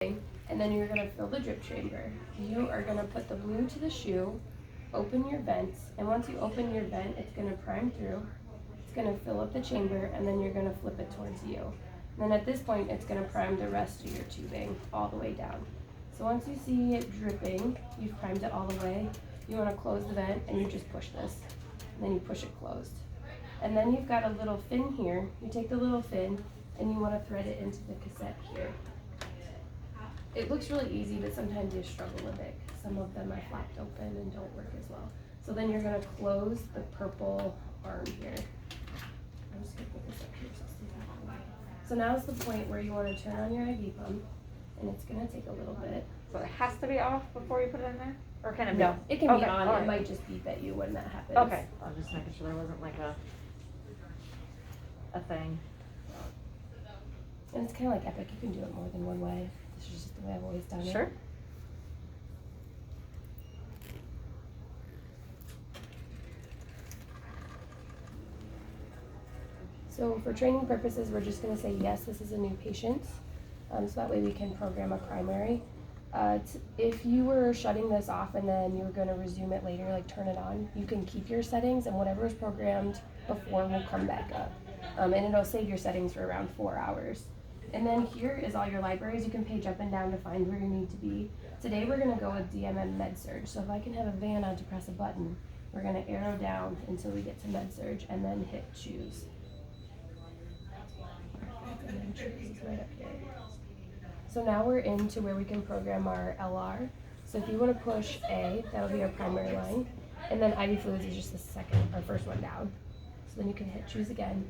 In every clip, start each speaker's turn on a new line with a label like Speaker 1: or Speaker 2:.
Speaker 1: and then you're going to fill the drip chamber. You are going to put the blue to the shoe, open your vents, and once you open your vent, it's going to prime through. It's going to fill up the chamber, and then you're going to flip it towards you. And then at this point, it's going to prime the rest of your tubing all the way down. So once you see it dripping, you've primed it all the way. You want to close the vent, and you just push this, and then you push it closed. And then you've got a little fin here. You take the little fin, and you want to thread it into the cassette here. It looks really easy, but sometimes you struggle a bit. Some of them are flapped open and don't work as well. So then you're going to close the purple arm here. I'm just going to put this up here. So now is the point where you want to turn on your IV pump, and it's going to take a little bit.
Speaker 2: So it has to be off before you put it in there? Or can it be?
Speaker 1: No, it can be
Speaker 2: Okay,
Speaker 1: on.
Speaker 2: all right.
Speaker 1: It might just beep at you when that happens.
Speaker 2: Okay, I was just making sure there wasn't like a thing.
Speaker 1: And it's kind of like Epic. You can do it more than one way. This is just the way I've always done it.
Speaker 2: Sure.
Speaker 1: So for training purposes, we're just going to say, yes, this is a new patient. So that way we can program a primary. If you were shutting this off and then you were going to resume it later, like turn it on, you can keep your settings, and whatever was programmed before will come back up. And it'll save your settings for around 4 hours. And then here is all your libraries. You can page up and down to find where you need to be. Today we're going to go with DMM MedSurg. So if I can have a van on to press a button, we're going to arrow down until we get to MedSurg and then hit choose. And then choose is right up here. So now we're into where we can program our LR. So if you want to push A, that'll be our primary line. And then IV fluids is just the second or first one down. So then you can hit choose again.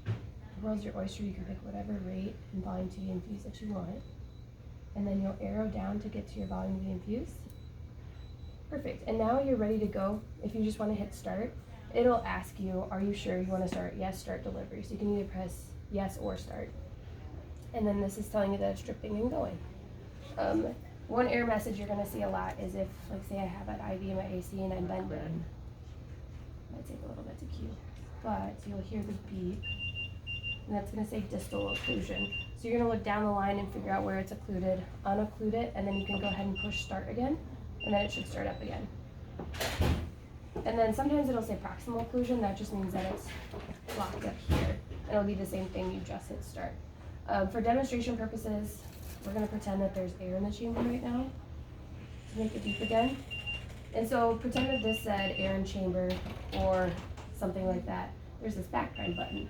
Speaker 1: The world's your oyster. You can pick whatever rate and volume to be infused that you want. And then you'll arrow down to get to your volume to be infused. Perfect. And now you're ready to go. If you just want to hit start, it'll ask you, are you sure you want to start? Yes, start delivery. So you can either press yes or start. And then this is telling you that it's dripping and going. One error message you're going to see a lot is if, like, say I have an IV in my AC and I'm bending. It might take a little bit to cue, but you'll hear the beep, and that's going to say distal occlusion. So you're going to look down the line and figure out where it's occluded, unocclude it, and then you can go ahead and push start again, and then it should start up again. And then sometimes it'll say proximal occlusion. That just means that it's locked up here. And it'll be the same thing, you just hit start. For demonstration purposes, we're going to pretend that there's air in the chamber right now to make it beep again. And so pretend that this said air in chamber or something like that. There's this back prime button.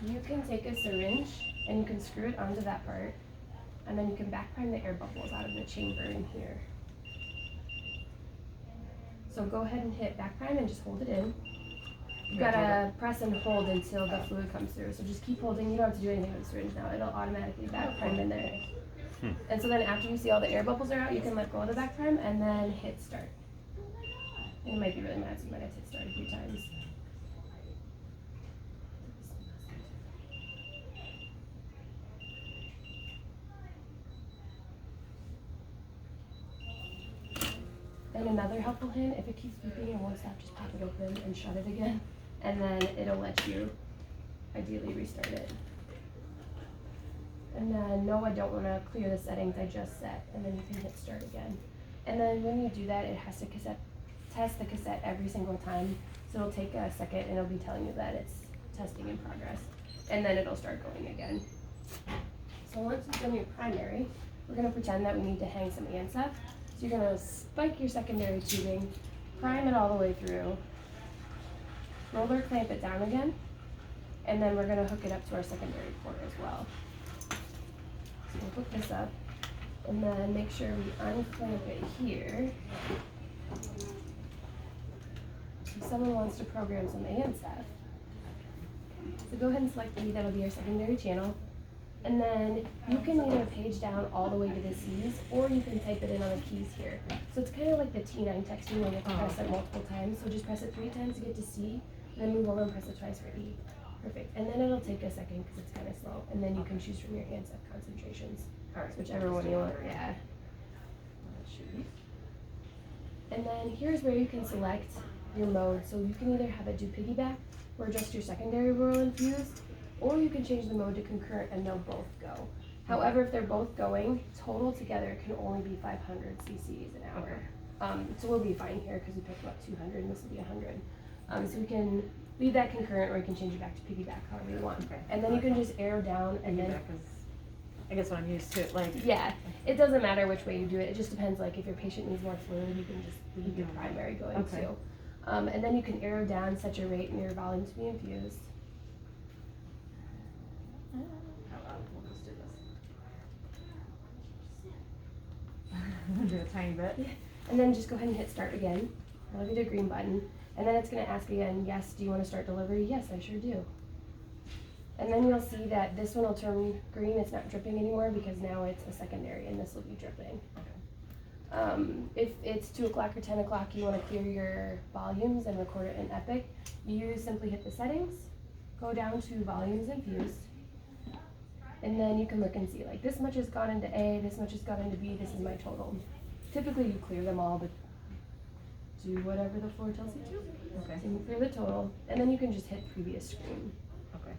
Speaker 1: You can take a syringe and you can screw it onto that part, and then you can back prime the air bubbles out of the chamber in here. So go ahead and hit back prime and just hold it in. You gotta press and hold until the fluid comes through. So just keep holding. You don't have to do anything with the syringe now. It'll automatically back prime in there. And so then after you see all the air bubbles are out, you can let go of the back prime and then hit start. And it might be really mad, so you might have to hit start a few times. And another helpful hint, if it keeps beeping and won't stop, just pop it open and shut it again. And then it'll let you ideally restart it. And then, no, I don't want to clear the settings I just set. And then you can hit start again. And then when you do that, it has to test the cassette every single time. So it'll take a second and it'll be telling you that it's testing in progress. And then it'll start going again. So once you've done your primary, we're going to pretend that we need to hang some ANSEF. So you're going to spike your secondary tubing, prime it all the way through, roller clamp it down again, and then we're going to hook it up to our secondary port as well. So we'll hook this up, and then make sure we unclamp it here. If someone wants to program some ANSEF, so go ahead and select E, that'll be your secondary channel. And then you can either page down all the way to the C's, or you can type it in on the keys here. So it's kind of like the T9 texting where you have to press it multiple times. So just press it 3 times to get to C, then move over and press it twice for E. Perfect. And then it'll take a second because it's kind of slow. And then you can choose from your ANSEF concentrations. Whichever one you want. Yeah. And then here's where you can select your mode. So you can either have it do piggyback, or just your secondary will infuse, or you can change the mode to concurrent and they'll both go. However, if they're both going, total together it can only be 500 cc's an hour. So we'll be fine here because we picked up 200 and this will be 100. So we can leave that concurrent or you can change it back to piggyback however you want.
Speaker 2: Okay.
Speaker 1: And then you can just arrow down and then,
Speaker 2: Piggyback is, I guess what I'm used to, like.
Speaker 1: yeah, it doesn't matter which way you do it. It just depends, like if your patient needs more fluid, you can just leave your primary going
Speaker 2: Okay.
Speaker 1: too. And then you can arrow down, set your rate and your volume to be infused.
Speaker 2: Oh, well, we'll just do this. We'll do a tiny bit.
Speaker 1: And then just go ahead and hit start again. I'll give you the green button. And then it's gonna ask again, yes, do you wanna start delivery? Yes, I sure do. And then you'll see that this one will turn green, it's not dripping anymore because now it's a secondary and this will be dripping. If it's 2 o'clock or 10 o'clock, you wanna clear your volumes and record it in Epic, you simply hit the settings, go down to volumes infused, and then you can look and see like this much has gone into A, this much has gone into B, this is my total. Typically you clear them all, but do whatever the floor tells you to.
Speaker 2: Okay.
Speaker 1: So you can clear the total, and then you can just hit previous screen.
Speaker 2: Okay.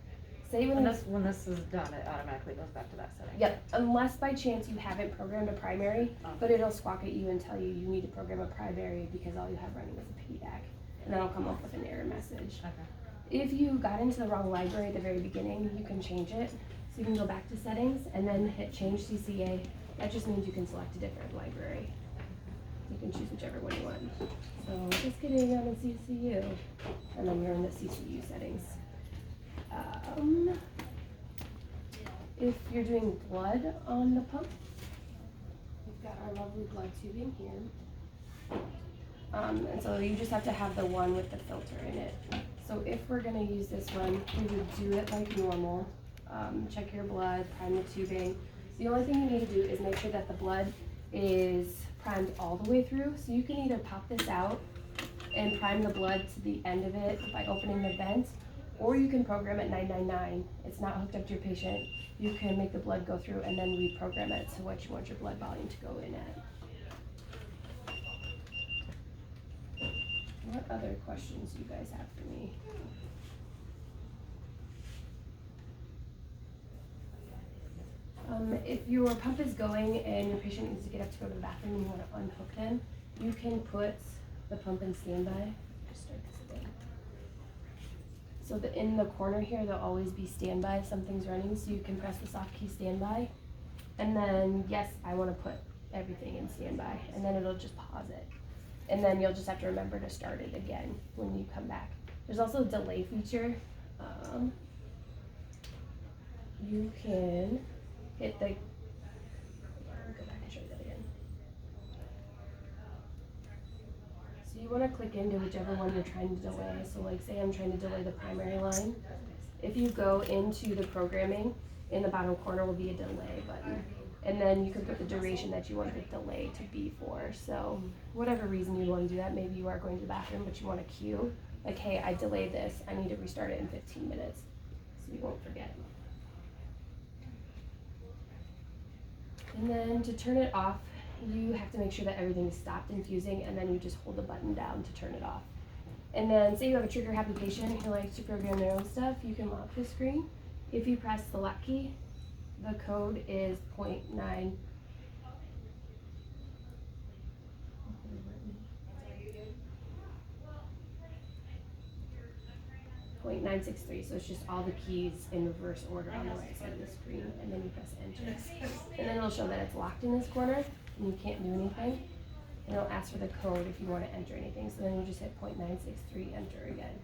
Speaker 1: Say when
Speaker 2: When this is done, it automatically goes back to that setting.
Speaker 1: Yep, unless by chance you haven't programmed a primary, but it'll squawk at you and tell you you need to program a primary because all you have running is a piggyback, and that'll come up with an error message.
Speaker 2: Okay.
Speaker 1: If you got into the wrong library at the very beginning, you can change it. So you can go back to settings and then hit change CCA. That just means you can select a different library. You can choose whichever one you want. So just kidding, I'm in CCU. And then you're in the CCU settings. If you're doing blood on the pump, we've got our lovely blood tubing here. And so you just have to have the one with the filter in it. So if we're gonna use this one, we would do it like normal. Check your blood, prime the tubing. The only thing you need to do is make sure that the blood is primed all the way through. So you can either pop this out and prime the blood to the end of it by opening the vent, or you can program it 999. It's not hooked up to your patient. You can make the blood go through and then reprogram it to what you want your blood volume to go in at. What other questions do you guys have for me? If your pump is going and your patient needs to get up to go to the bathroom and you want to unhook them, you can put the pump in standby. Just start this again. So in the corner here, there'll always be standby if something's running, so you can press the soft key standby. And then, yes, I want to put everything in standby, and then it'll just pause it. And then you'll just have to remember to start it again when you come back. There's also a delay feature. You can hit the, go back and show you that again. So you want to click into whichever one you're trying to delay. So like say I'm trying to delay the primary line. If you go into the programming, in the bottom corner will be a delay button. And then you can put the duration that you want the delay to be for. So whatever reason you want to do that, maybe you are going to the bathroom but you want a cue. Like, hey, I delayed this, I need to restart it in 15 minutes. So you won't forget. And then to turn it off, you have to make sure that everything is stopped infusing, and then you just hold the button down to turn it off. And then say you have a trigger happy patient who likes to program their own stuff, you can lock the screen. If you press the lock key, the code is 0.9. 0.963, so it's just all the keys in reverse order on the right side of the screen, and then you press enter. And then it'll show that it's locked in this corner, and you can't do anything. And it'll ask for the code if you want to enter anything, so then you just hit 0.963, enter again.